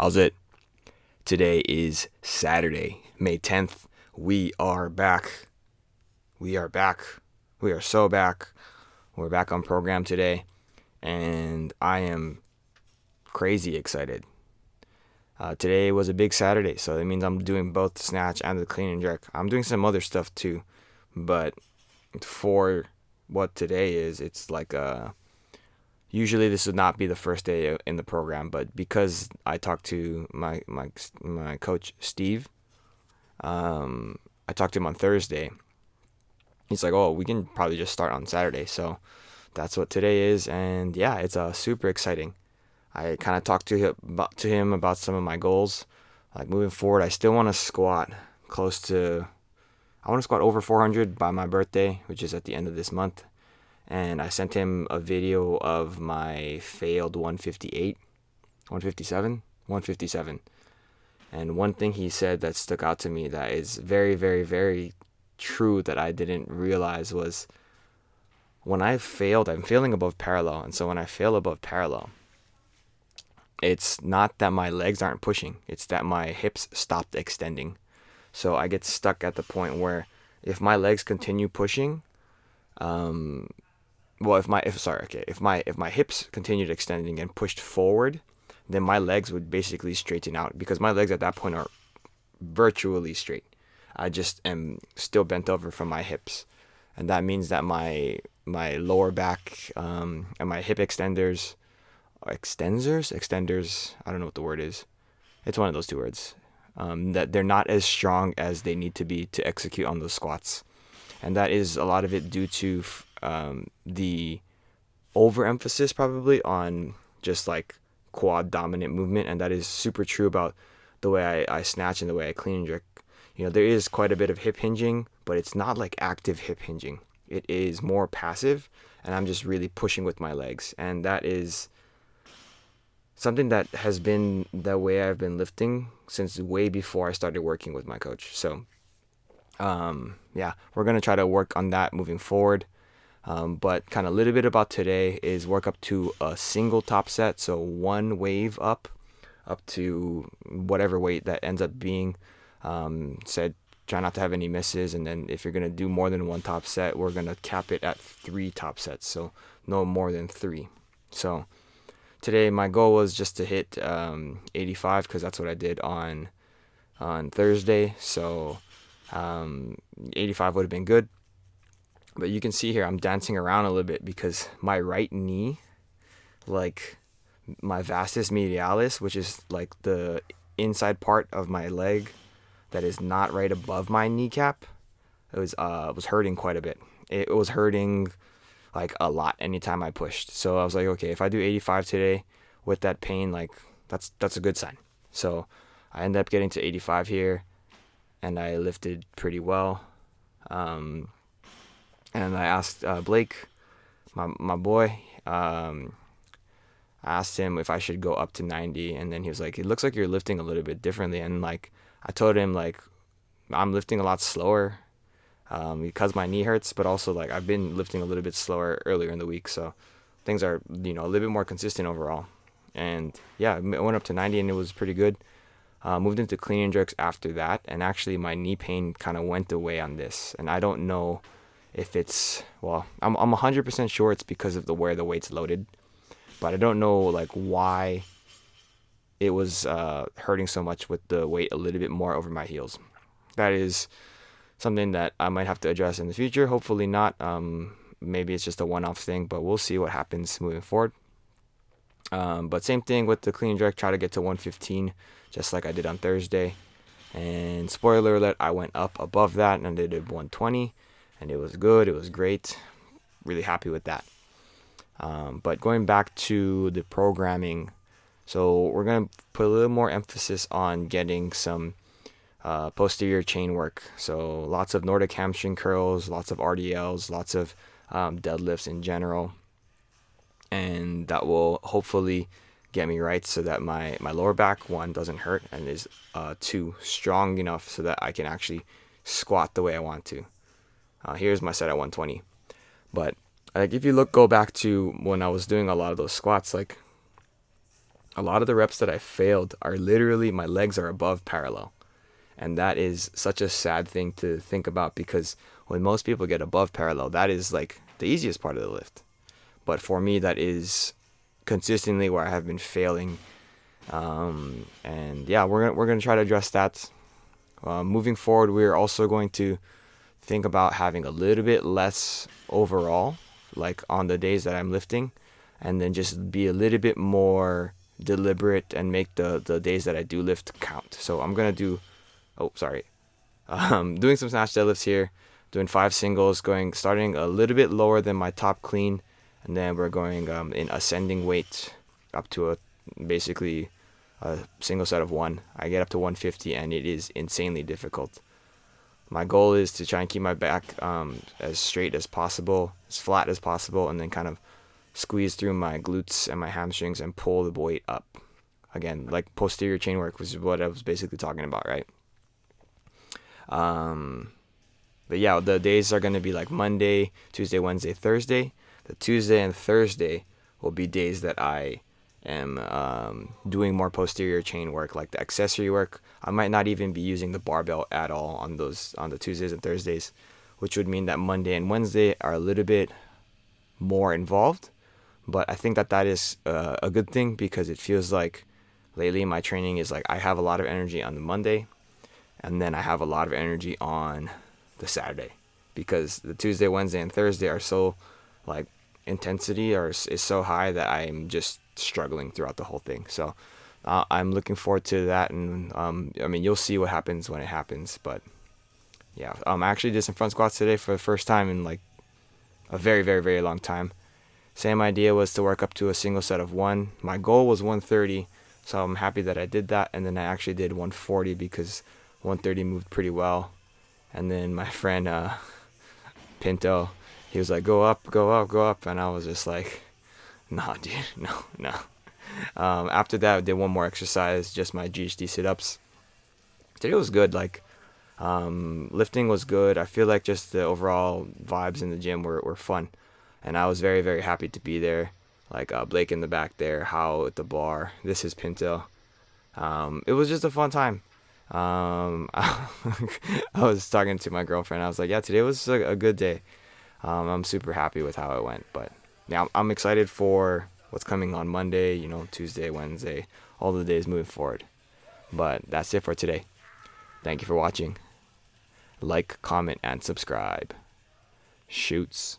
How's it? Today is Saturday, May 10th. We are back. We are back. We are so back. We're back on program today, and I am crazy excited. Today was a big Saturday, so that means I'm doing both the snatch and the clean and jerk. I'm doing some other stuff too, but for what today is, it's like usually this would not be the first day in the program, but because I talked to my coach Steve, I talked to him on Thursday. He's like, "Oh, we can probably just start on Saturday." So that's what today is, and yeah, it's super exciting. I kind of talked to him about some of my goals, like moving forward. I still want to squat close to. I want to squat over 400 by my birthday, which is at the end of this month. And I sent him a video of my failed 158, 157, 157. And one thing he said that stuck out to me that is very, very, very true that I didn't realize was when I failed, I'm failing above parallel. And so when I fail above parallel, it's not that my legs aren't pushing, it's that my hips stopped extending. So I get stuck at the point where if my legs continue pushing, if my hips continued extending and pushed forward, then my legs would basically straighten out because my legs at that point are virtually straight. I just am still bent over from my hips, and that means that my lower back and my hip extenders. I don't know what the word is. It's one of those two words. That they're not as strong as they need to be to execute on those squats, and that is a lot of it due to the overemphasis probably on just like quad dominant movement, and that is super true about the way I snatch and the way I clean and jerk. There is quite a bit of hip hinging, but it's not like active hip hinging. It is more passive, and I'm just really pushing with my legs, and that is something that has been the way I've been lifting since way before I started working with my coach. So we're going to try to work on that moving forward. But kind of a little bit about today is work up to a single top set. So one wave up to whatever weight that ends up being. Said try not to have any misses. And then if you're going to do more than one top set, we're going to cap it at 3 top sets. So no more than 3. So today my goal was just to hit 85 because that's what I did on Thursday. So 85 would have been good. But you can see here I'm dancing around a little bit because my right knee, like my vastus medialis, which is like the inside part of my leg that is not right above my kneecap, it was hurting quite a bit. It was hurting like a lot anytime I pushed. So I was like, okay, if I do 85 today with that pain, like that's a good sign. So I ended up getting to 85 here, and I lifted pretty well. And I asked Blake, my boy, I asked him if I should go up to 90, and then he was like, it looks like you're lifting a little bit differently. And like I told him, like, I'm lifting a lot slower because my knee hurts, but also like I've been lifting a little bit slower earlier in the week, so things are a little bit more consistent overall. And yeah, I went up to 90 and it was pretty good. Moved into clean and jerks after that, and actually my knee pain kind of went away on this, and I don't know if it's, I'm 100% sure it's because of where the weight's loaded, but I don't know like why it was hurting so much with the weight a little bit more over my heels. That is something that I might have to address in the future. Hopefully not. Maybe it's just a one-off thing, but we'll see what happens moving forward. But same thing with the clean and jerk, try to get to 115 just like I did on Thursday. And spoiler alert, I went up above that and I did 120. And it was good. It was great. Really happy with that. But going back to the programming, so we're going to put a little more emphasis on getting some posterior chain work. So lots of Nordic hamstring curls, lots of RDLs, lots of deadlifts in general. And that will hopefully get me right so that my lower back, 1, doesn't hurt, and is 2, strong enough so that I can actually squat the way I want to. Here's my set at 120. But like if you go back to when I was doing a lot of those squats, like a lot of the reps that I failed are literally my legs are above parallel. And that is such a sad thing to think about, because when most people get above parallel, that is like the easiest part of the lift. But for me, that is consistently where I have been failing. And yeah, we're gonna try to address that. Moving forward, we're also going to think about having a little bit less overall, like on the days that I'm lifting, and then just be a little bit more deliberate and make the days that I do lift count. So I'm gonna do, oh sorry, doing some snatch deadlifts here, doing 5 singles, starting a little bit lower than my top clean, and then we're going in ascending weight up to basically a single set of 1. I get up to 150, and it is insanely difficult. My goal is to try and keep my back as straight as possible, as flat as possible, and then kind of squeeze through my glutes and my hamstrings and pull the weight up. Again, like posterior chain work, which is what I was basically talking about, right? But yeah, the days are going to be like Monday, Tuesday, Wednesday, Thursday. The Tuesday and Thursday will be days that I am doing more posterior chain work, like the accessory work. I might not even be using the barbell at all on the Tuesdays and Thursdays, which would mean that Monday and Wednesday are a little bit more involved. But I think that is a good thing, because it feels like lately my training is like I have a lot of energy on the Monday, and then I have a lot of energy on the Saturday, because the Tuesday, Wednesday, and Thursday are so like intensity is so high that I'm just struggling throughout the whole thing. So I'm looking forward to that, and I mean, you'll see what happens when it happens. But yeah, I actually did some front squats today for the first time in like a very, very, very long time. Same idea was to work up to a single set of 1. My goal was 130, so I'm happy that I did that, and then I actually did 140 because 130 moved pretty well. And then my friend Pinto, he was like, go up, go up, go up, and I was just like, nah, dude, no. After that, I did one more exercise, just my GHD sit-ups. Today was good. Like, lifting was good. I feel like just the overall vibes in the gym were fun, and I was very, very happy to be there. Like Blake in the back there, How at the bar. This is Pinto. It was just a fun time. I was talking to my girlfriend. I was like, yeah, today was a good day. I'm super happy with how it went. But yeah, I'm excited for what's coming on Monday, Tuesday, Wednesday, all the days moving forward. But that's it for today. Thank you for watching. Like, comment, and subscribe. Shoots.